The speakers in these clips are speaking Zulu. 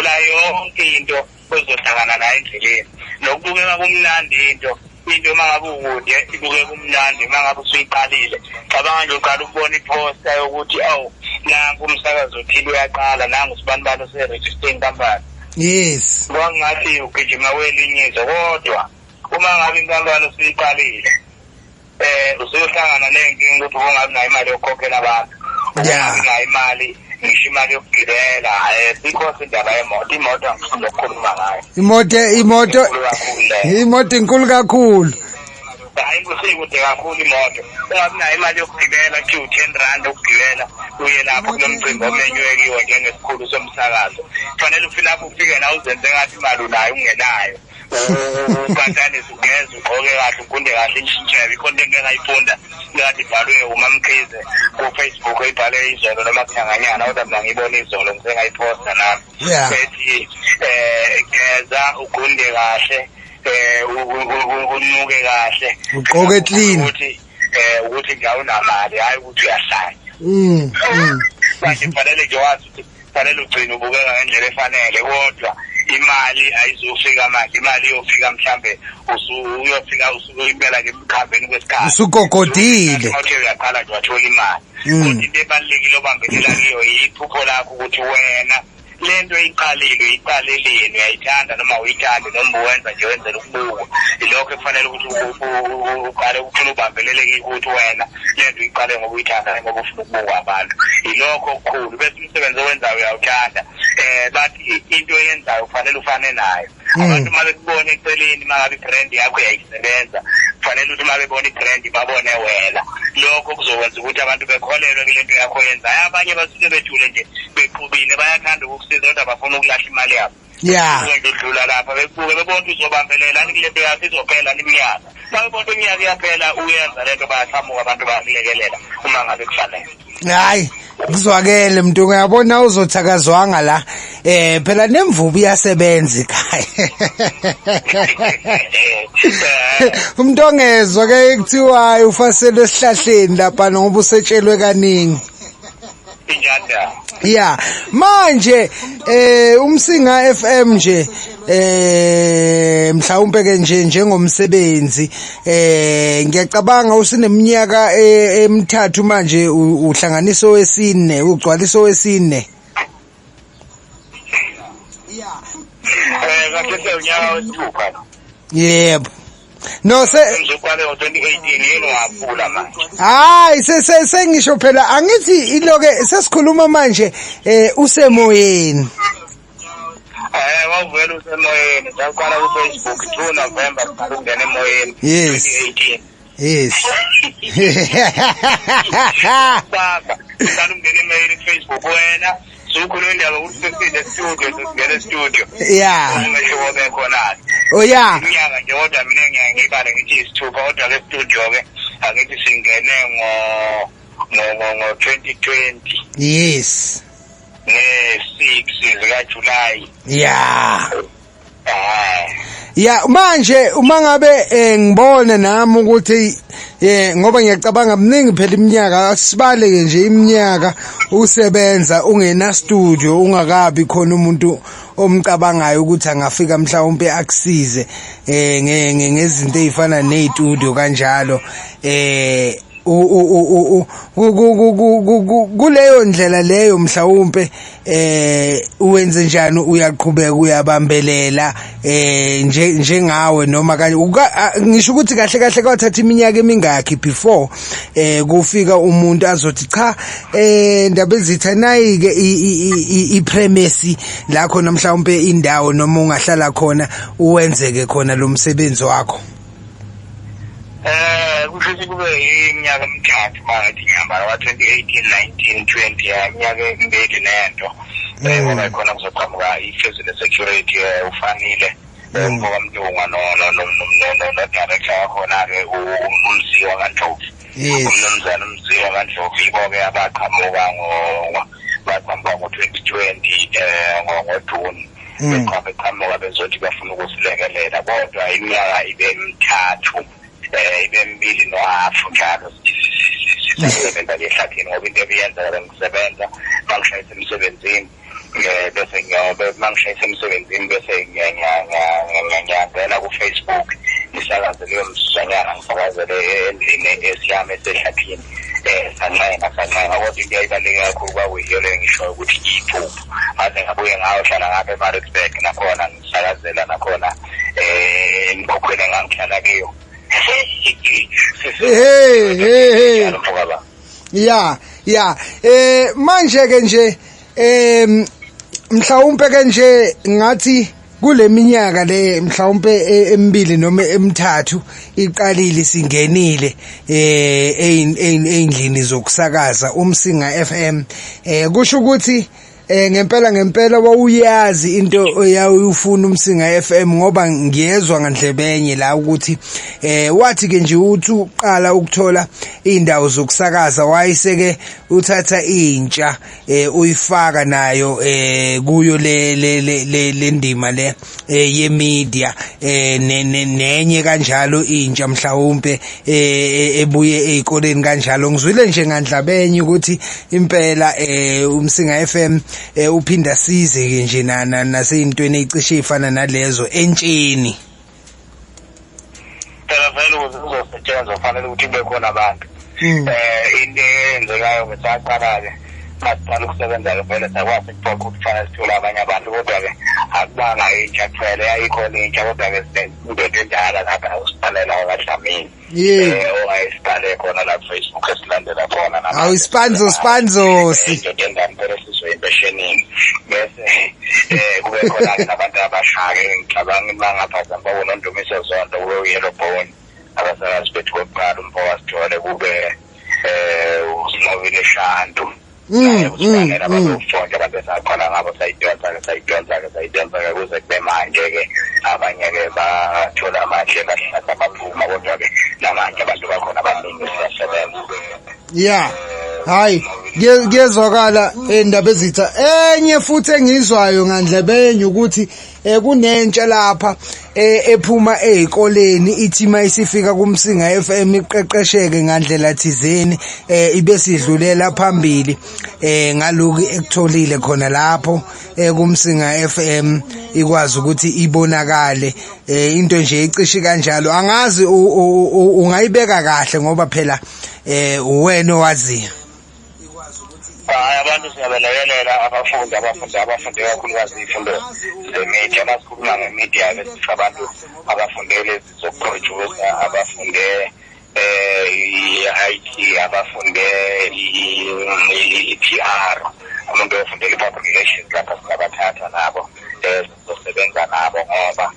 ukukhumbula yonke into ozohlangana nayo endleleni nokubukeka kumnandi into mangabe ukude ibuke kumnandi mangabe usuyiqalile cabanga nje uqala ukubona iposter yokuthi nangu umsakazo othile uyaqala nangu sibanibani ose-registering company. Yes. Kwangathi ugijima welinyizo kodwa uma ngabe inkampani usuyiqalile usuyohlangana nenkinga ukuthi ungabi nayo imali yokukhokhela abantu. Ungabi nayo imali ngisho imali yokugibela because indaba imoto angifuna ukukhuluma ngayo. Imoto inkulu kakhulu. Hayi kusikude kakhulu imoto. Ungabi nayo imali yokugibela ku 10 rand ukugibela uye lapho kunomcimbi omenywekiwe njengesikhulu somsakazo. Kufanele ufike lapho ufike na uzenze ngathi imali unayo ungenayo. Ubhatane sugeza ugqoke kahle ukunde kahle inshintshe ikhonto engayifunda ngathi ibhalwe uMamkhize ku Facebook ibhale izolo noma kuthanganyana kodwa mina ngibona izolo ngisengayiposta nami ethi geza ugunde kahle unuke kahle ugqoke clean ukuthi ngawunamali hayi ukuthi uyahlanya manje kufanele nje wazi ukuthi kufanele ugcine ubukeka ngendlela efanele kodwa imali ayizofika manje imali iyofika mhlambe uyofika usukuyibela nje emkhambeni kwesikhathi usugogodile uthe uyaqala nje wathola imali kodwa into ebalulekile obambelela kiyo yiphupho lakho ukuthi wena lento iqaleleni uyayithanda noma uyithanda noma uwenza nje wenzela ukubuka ilokho kufanele ukuthi uqale ufuna ubambeleleke ukuthi wena lento iqale ngoba uyithanda ngoba ufuna ukubuka abantu ilokho okukhulu bese umsebenzi owenzayo uyawuthanda bathi into oyenzayo kufanele ufane nayo abantu uma bekubona eceleni uma ngabe i-brand yakho yayisebenza kufanele ukuthi uma bebona i-brand babone wena lokho kuzokwenza ukuthi abantu bekholelwe kule nto yakho yenzayo abanye basuke bethule nje beqhubile bayathanda ukukusiza kodwa bafuna ukulahla imali yabo udlula lapha bebuke bebona ukuthi uzobambelela kule nto yakho izophela iminyaka babona iminyaka iyaphela uyenza lento bayaqhamuka abantu bayakulekelela uma ngabe kufanele. Hayi kuzwakele mntu uyabona uzothakazwanga la phela nemvubu iyasebenza ekhaya umuntu ongezwa ke kuthiwa ufasele esihlahleni lapha ngoba usetshelwe kaningi. Yeah manje umsinga FM nje mhlawumbe ke nje njengomsebenzi ngiyacabanga usineminyaka emithathu manje uhlanganiso wesine ugcwaliso wesine. Kahle unyaka wesithupha. Yebo. No ngizoqala ngo-2018 yini waphula manje. Hayi sengisho phela angithi iloke sesikhuluma manje usemoyeni. Wavela usemoyeni ngaqala ku-Facebook 2 November ngaqala ukungena emoyeni 2018. Yes. Baba ngaqala ukungena emoyeni Facebook wena sokhuluma indaba ukuthi sesine studio. Yeah. Umehlo bekhona. Oh yeah. Iminyaka nje kodwa mina ngiyibale ngithi isithupha kodwa ke studio ke angithi singene ngo 2020. Yes. Ne6 zika July. Yeah. Ya manje uma ngabe ngibona nami ukuthi ngoba ngiyacabanga mningi phela iminyaka sibaleke nje iminyaka usebenza ungena studio ungakabi khona umuntu omcabangayo ukuthi angafika mhlawumbe akusize ngezinto ezifana nestudio kanjalo kuleyo ndlela leyo mhlawumbe uwenze njani uyaqhubeka uyabambelela njengawe noma kanje ngisho ukuthi kahle kwathatha iminyaka emingaki before kufika umuntu azothi cha ndaba ezitha nayi ke ipremise la khona mhlawumbe indawo noma ungahlala khona uwenzeke khona lo msebenzi wakho. Kusho kube iminyaka emithathu manje ngihamba wa 2018 19 20 iminyaka emibili nento ngoba khona kuzoqhamuka i-physical security ufanile ngoba mlunga no director wakhona ke umziwa kaNdlovu umnumzana umziwa kaNdlovu ibo-ke abaqhamuka ngo-2020 ngoJuni beqhamuka bezothi bafuna ukusilekelela kodwa iminyaka ibe mithathu ibe mbili nohafu njalo sisebenza ngehlathini ngoba into ebiyenza ngisebenza bangishayisa emsebenzini bese ngiyobe mangishayisa emsebenzini bese ngiyangena ku-Facebook ngisakaze leyo msuzanyana ngisakazele endlini esiyami esehlathini sancenga kodwa into eyayibaluleke kakhulu kwakuyiyo leyo ngisho ukuthi iyiphupho aze ngabuye ngayohlala ngapha eMaritzburg nakhona ngisakazela nakhona embokhweni engangihlala kiyo. Ya manje ke nje mhlawumbe ke nje ngathi kule minyaka le mhlawumbe emibili noma emithathu iqalile singenile eindlini zokusakaza umsinga FM kusho ukuthi ngempela wawuyazi into oyawufuna umsinga FM ngoba ngiyezwa ngandlebenye la ukuthi wathi ke nje uthi uqala ukuthola indawo zokusakaza wayiseke uthatha intsha uyifaka nayo kuyo le ndima le yemedia nenye kanjalo intsha mhlawumbe ebuye ezikoleni kanjalo ngizwile nje ngandlebenye ukuthi impela umsinga FM uphinda size ke nje naseyintweni ezicishe ifana nalezo entsheni phela vele uzosetshenzwa fanele ukuthi kube khona abantu into eyenzekayo ngisaqala-ke masiqala ukusebenza-ke vele sakwazi ukuphoqa ukuthi kufanele sithole abanye abantu kodwa-ke akubanga intsha kuphela yayikhona intsha kodwa-ke sinendoda endala lapha usiqalela wakadlamini owayesiqale khona la Facebook esilandela khona awu ispanzosi indoda endala phela sizoyimbeshenini bese kube khona-ke nabantu abasha-ke ngicabanga imangaphathi ambabona Ndumiso Zondo kube u-Yellow Bone abasakazi bethu kokuqala uMpowasithole kube uSinovile Shantu usibanela bazofonja abantu esakhona ngabo sayidonsa-ke kuze kube manje-ke abanye-ke bathola amandle bahlasa amaphuma kodwa-ke namanje abantu bakhona abaningi siyasebenza hayi kuyezwakala endaba ezitha enye futhi engizwayo ngandlebenye ukuthi kunentsha lapha ephuma ezikoleni ithi mayisifika kumsinga FM iqeqesheke ngandlela thizeni ibe sidlulela phambili ngaloku ekutholile khona lapho kumsinga FM ikwazi ukuthi ibonakale into nje icishe kanjalo angazi ungayibeka kahle ngoba phela uwena owaziyo. Abantu siyabalekelela abafundi abafunde kakhulukazi izifundo zemedia masikhuluma ngemedia besithi abantu abafundele zokuproducer abafunde i-IT abafunde i-PR umuntu ofundele i-public relations lapha singabathatha nabo sizosebenza nabo ngoba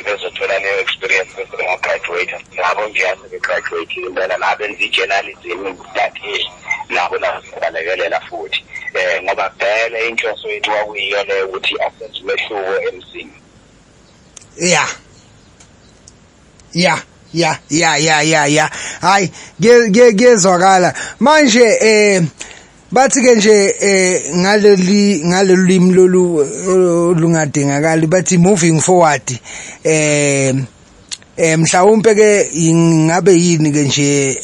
bezothola leyo experience bese bengagraduate nabo nje asebegraduate impela nabenza i-journalism study nabo nasibalekelela futhi ngoba phela inhloso yethu kwakuyiyo leyo ukuthi asenze umehluko emsini. Hayi ngezwakala manje bathi ke nje ngalolimi lungadingakali bathi moving forward mhlawumbe ke ingabe yini ke nje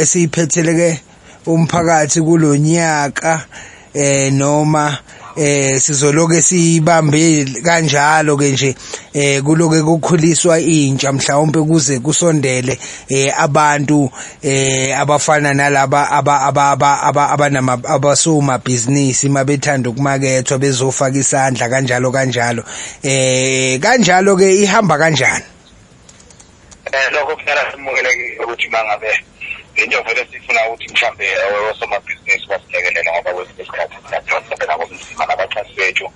esiyiphethele ke umphakathi kulonyaka noma sizoloke sibambe kanjalo ke nje kuloke kukhuliswa intsha mhlawumbe kuze kusondele abantu abafana nalaba abasoma business mabethanda ukumakethwa bezofaka isandla kanjalo kanjalo ke ihamba kanjani lokho kufanele simukele ukuthi mangabe into vele sifuna ukuthi mhlambe osomabhizinisi basilekelele ngoba kwesinye isikhathi siyathanda nabo umzima nabaxhasi bethu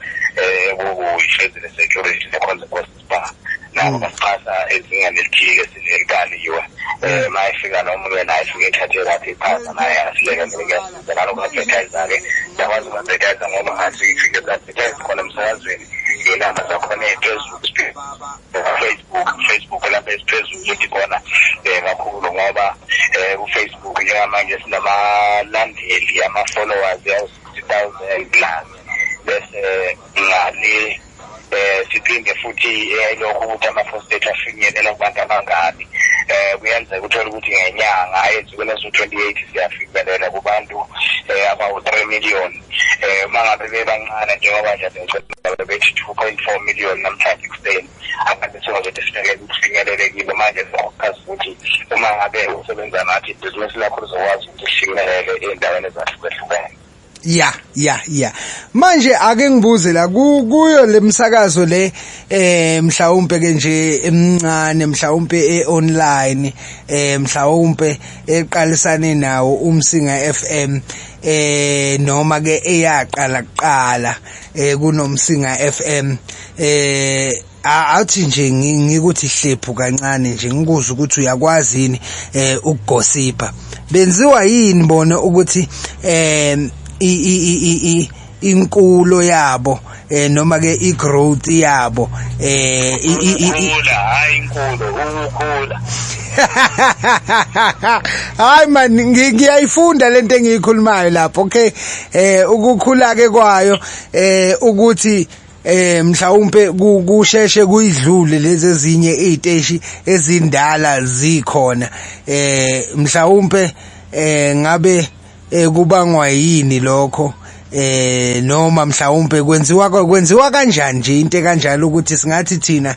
kuyi-Fezile Security ne-Consequences Bar nabo basixhasa ezingeni elithile sinelikaliwe mayefika nomunye naye fike ethathe lapha iphasa naye asilekelele kuyasiza naloku-advertise-ke siyakwazi uku-advertise ngoba ngathi ifike zi-advertise khona emsakazweni iy'namba zakhona eziphezulu Facebook lapha esiphezulu ukuthi khona kakhulu ngoba ku-Facebook njengamanje sinamalandeli ama-followers yawu-60,000 plus bese ngale siphinde futhi lokho ukuthi ama-prostate afinyelela kubantu abangani kuyenzeka uthole ukuthi ngenyanga ezinsukwini eziwu-28 siyafinyelela kubantu abawu-3 million mangabe bebancane njengoba nje bethi 2.4 million namhlanje kuseni abantu sozothi sifikele ukufinyelela kibo manje sokuchaza ukuthi uma ngabe usebenza nathi ibhizinisi lakho lizokwazi ukuthi lifinyelele endaweni ezahlukahlukene. Ya. Manje ake ngibuze la kuyo lemsakazo le mhlawumbe ke nje emncane mhlawumbe online mhlawumbe eqalisane nawo umsinga FM noma ke eyaqala kuqala kunomsinga FM athi nje ngikuthi hlephu kancane nje ngikuza ukuthi uyakwazi yini ukugosipa benziwa yini bona ukuthi inkulo yabo noma ke igrowth yabo ukukhula hayi man ngiyayifunda lento engiyikhulumayo lapho okay ukukhula ke kwayo ukuthi mhlawumbe kusheshe kuyidlule lezi ezinye iziteshi ezindala zikhona mhlawumbe ngabe kubangwa yini lokho noma mhlawumbe kwenziwa kanjani nje into kanjalo ukuthi singathi thina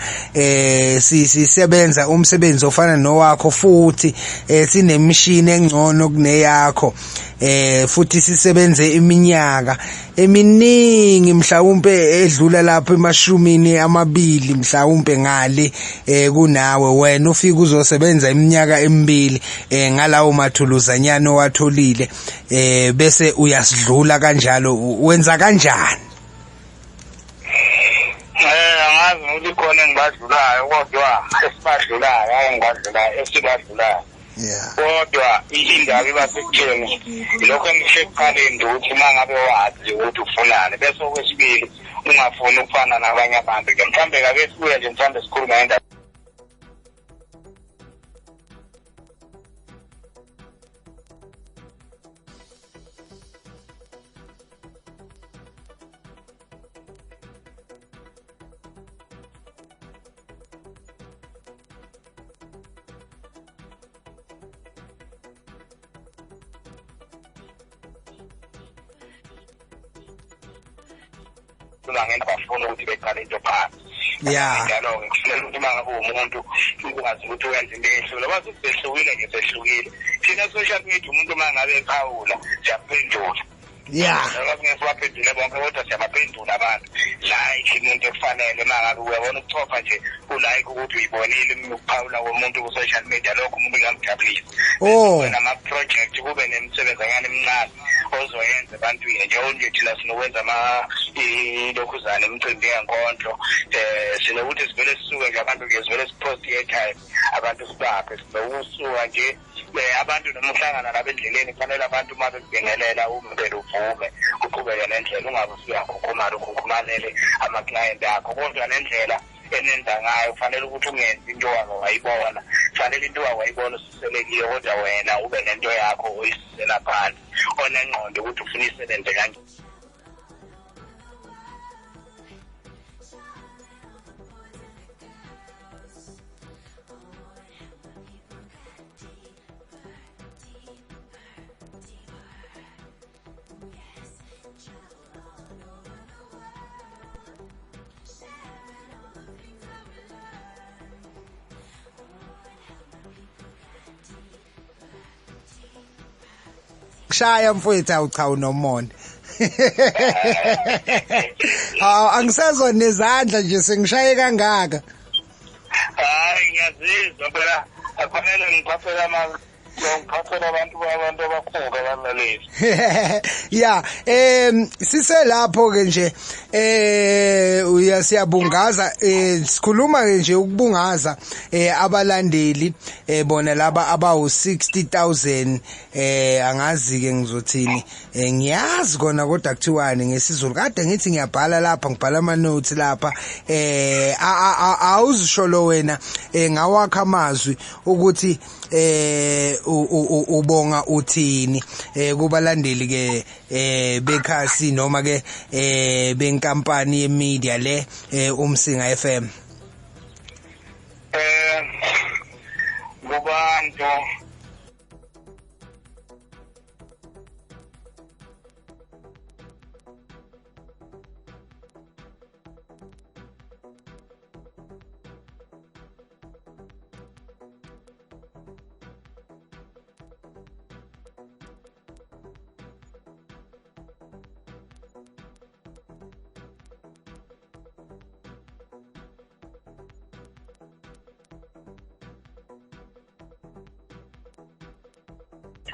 sisebenza umsebenzi ofana nowakho futhi sinemishini engcono kuneyakho futhi sisebenze iminyaka eminingi mhlawumbe edlula lapho emashumini amabili mhlawumbe ngale kunawe wena ufika uzosebenza iminyaka emibili ngalawo mathuluzanyana owatholile bese uyasidlula kanjalo wenza kanjani? Angazi ukuthi khona engibadlulayo kodwa esibadlulayo ayengibadlulayo esibadlulayo kodwa indaba ibasekutheni lokho engisho ekuqaleni ukuthi mangabe wazi ukuthi ufunani bese okwesibili ungafuni ukufana nabanye abantu ke mhlambe ke sibuye nje mhlambe sikhuluma ngendaba ngenda bafuna ukuthi beqale into phansi njalo ngikuhlela ukuthi mangabe umuntu ukwazi ukuthi wenze into ehlule bazosehlukile nje sehlukile thina social media umuntu mangabe ephawula siyaphendula ngesiwaphendule bonke kodwa siyabaphendula abantu like into efanele mangabe uyabona ukuchopha nje ulike ukuthi uyibonile ukuphawula komuntu ku social media lokho umuntu ngamjabulisa wena ama project kube nemisebenzi ngane emncane ozoyenza ebantwini nje thina sinokwenza lokhuzana imicimbi yenkonzo sinokuthi sivele sisuke nje abantu ke sivele sipost airtime abantu sibaphe sinokusuka nje abantu nomuhlangana labendleleni kufanele abantu uma bekubingelela umphelo uvume uqhubeke nendlela ungabe ukukhumalele ama-client akho kodwa nendlela enenza ngayo kufanele ukuthi ungenzi into wayibona kufanele into wayibona usiselekile kodwa wena ube nento yakho oyisisela phansi onengqondo ukuthi ufuna isebenze kanje. Shaya mfowethu awucha unomona angisezwa nezandla nje sengishaye kangaka hayi ngiyazizwa phela akufanele ngiphathele ngiphathele abantu abakhulu abalaleli siselapho ke nje siyabungaza sikhuluma ke nje ukubungaza abalandeli bona laba abawu 60,000 angazi ke ngizothini ngiyazi kona kodwa kuthiwani ngesizulu kade ngithi ngiyabhala lapha ngibhala ama notes lapha awuzisho wena ngawakha amazwi ukuthi ubonga uthini kubalandeli ke bekhasi noma ke benkampani yemedia le umsinga FM kubantu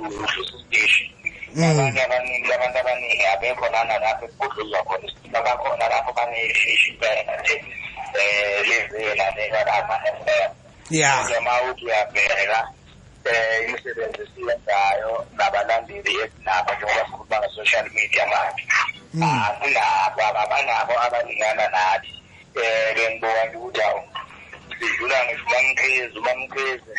station abanye abaningi abantu abaningi abekho lana lapho ekudluzwa khona isimo bakhona lapho baneshishi nje lezela lelapha yeah noma ukuyabheka imisebenzi esiyenzayo nabalandeli esinabo njengoba sikhuluma social media manje akunabo abanabo abaningana nathi bengibuka nje ukuthi awu sidlula ngisho umamkhize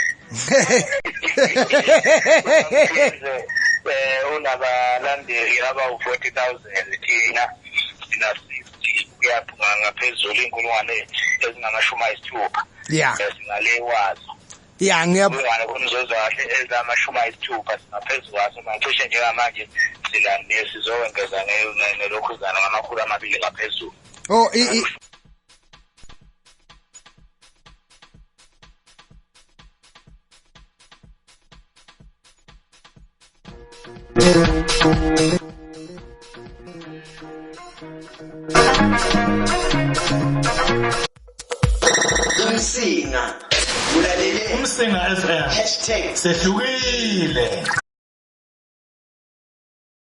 unabalandeli abawu-40,000 thina kuyaphunga ngaphezulu iy'nkulungwane ezingamashumi-ayisithupha singale wazo ya ngiyabona kumzozo kahle ezamashumi-ayisithupha singaphezulu kwaso mangicishe njengamanje silande sizowengeza nelokhuzana ngamakhulu 2 ngaphezulu Umsinga ulalele Umsinga FM #. sehlukile.